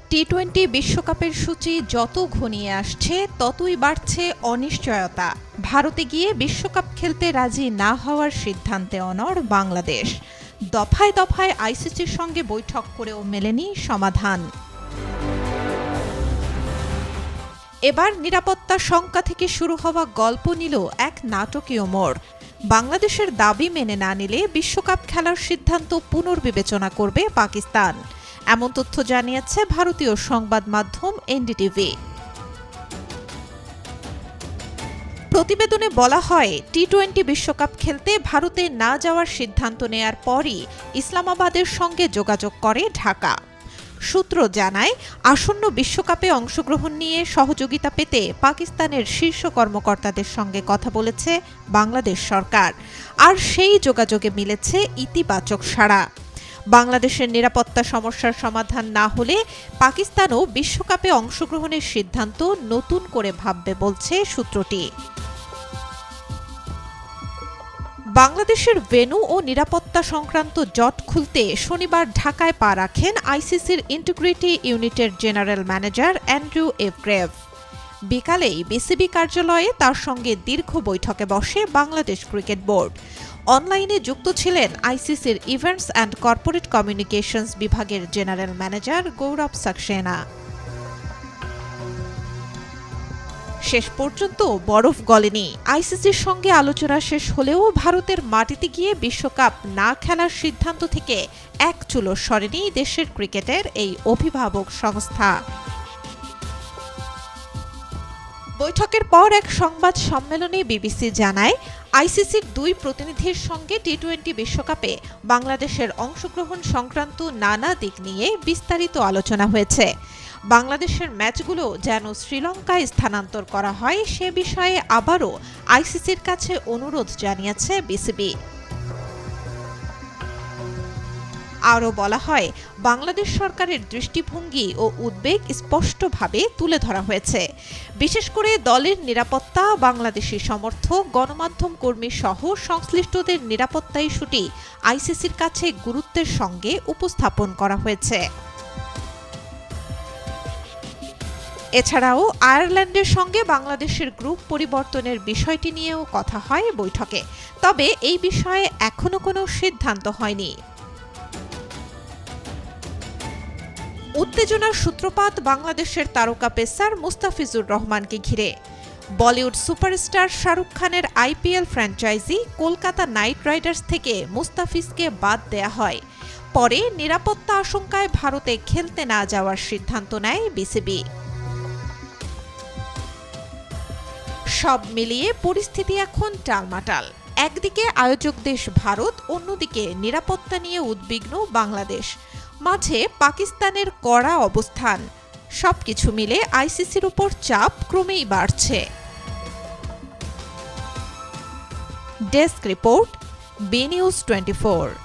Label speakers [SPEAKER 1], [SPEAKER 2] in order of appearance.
[SPEAKER 1] টি-20 বিশ্বকাপের সূচি যত ঘনিয়ে আসছে ততই বাড়ছে অনিশ্চয়তা। ভারতে গিয়ে বিশ্বকাপ খেলতে রাজি না হওয়ার সিদ্ধান্তে অনড় বাংলাদেশ। দফায় দফায় আইসিসির সঙ্গে বৈঠক করেও মেলেনি সমাধান। এবার নিরাপত্তা শঙ্কা থেকে শুরু হওয়া গল্প নিল এক নাটকীয় মোড়। বাংলাদেশের দাবি মেনে না নিলে বিশ্বকাপ খেলার সিদ্ধান্ত পুনর্বিবেচনা করবে পাকিস্তান। এমন তথ্য জানিয়েছে ভারতীয় সংবাদ মাধ্যম এনডিটিভি। প্রতিবেদনে বলা হয়, টি-20 বিশ্বকাপ খেলতে ভারতে না যাওয়ার সিদ্ধান্ত নেয়ার পরই ইসলামাবাদের সঙ্গে যোগাযোগ করে ঢাকা। সূত্র জানায়, আসন্ন বিশ্বকাপে অংশগ্রহণ নিয়ে সহযোগিতা পেতে পাকিস্তানের শীর্ষ কর্মকর্তাদের সঙ্গে কথা বলেছে বাংলাদেশ সরকার। আর সেই যোগাযোগে মিলেছে ইতিবাচক সাড়া। বাংলাদেশের নিরাপত্তা সমস্যার সমাধান না হলে পাকিস্তানও বিশ্বকাপে অংশগ্রহণের সিদ্ধান্ত নতুন করে ভাববে বলছে সূত্রটি। বাংলাদেশের ভেন্যু ও নিরাপত্তা সংক্রান্ত জট খুলতে শনিবার ঢাকায় পা রাখেন আইসিসির ইন্টিগ্রিটি ইউনিটের general manager Andrew Ephgrave. বিকালেই বিসিবি কার্যালয়ে তার সঙ্গে দীর্ঘ বৈঠকে বসে বাংলাদেশ ক্রিকেট বোর্ড। অনলাইনে যুক্ত ছিলেন আইসিসির ইভেন্টস অ্যান্ড কর্পোরেট কমিউনিকেশনস বিভাগের জেনারেল ম্যানেজার গৌরব সাক্সেনা। শেষ পর্যন্ত বরফ গলেনি। আইসিসির সঙ্গে আলোচনা শেষ হলেও ভারতের মাটিতে গিয়ে বিশ্বকাপ না খেলার সিদ্ধান্ত থেকে এক চুলো সরেনি দেশের ক্রিকেটের এই অভিভাবক সংস্থা। বৈঠকের পর এক সংবাদ সম্মেলনে বিবিসি জানায়, আইসিসির দুই প্রতিনিধির সঙ্গে টি-20 বিশ্বকাপে বাংলাদেশের অংশগ্রহণ সংক্রান্ত নানা দিক নিয়ে বিস্তারিত আলোচনা হয়েছে। বাংলাদেশের ম্যাচগুলো যেন শ্রীলঙ্কায় স্থানান্তর করা হয় সে বিষয়ে আবারও আইসিসির কাছে অনুরোধ জানিয়েছে বিসিবি। আরও বলা হয়, বাংলাদেশ সরকারের দৃষ্টিভঙ্গি ও উদ্বেগ স্পষ্টভাবে তুলে ধরা হয়েছে। বিশেষ করে দলের নিরাপত্তা, বাংলাদেশি সমর্থক, গণমাধ্যম কর্মী সহ সংশ্লিষ্টদের নিরাপত্তা ইস্যুটি আইসিসির কাছে গুরুত্বের সঙ্গে উপস্থাপন করা হয়েছে। এছাড়াও আয়ারল্যান্ডের সঙ্গে বাংলাদেশের গ্রুপ পরিবর্তনের বিষয়টি নিয়েও কথা হয় বৈঠকে। তবে এই বিষয়ে এখনো কোনো সিদ্ধান্ত হয়নি। উত্তেজনার সূত্রপাত বাংলাদেশের তারকা পেসার মুস্তাফিজুর রহমানকে ঘিরে। বলিউড সুপারস্টার শাহরুখ খানের IPL franchise Kolkata night Riders থেকে মুস্তাফিজকে বাদ দেয়া হয়। পরে নিরাপত্তা আশঙ্কায় ভারতে খেলতে না যাওয়ার সিদ্ধান্ত নেয় বিসিবি। সব মিলিয়ে পরিস্থিতি এখন টালমাটাল। একদিকে আয়োজক দেশ ভারত, অন্যদিকে নিরাপত্তা নিয়ে উদ্বিগ্ন বাংলাদেশ। মাঝে পাকিস্তানের কড়া অবস্থান। সবকিছু মিলে আইসিসির উপর চাপ ক্রমেই বাড়ছে। Desk report, B news 24।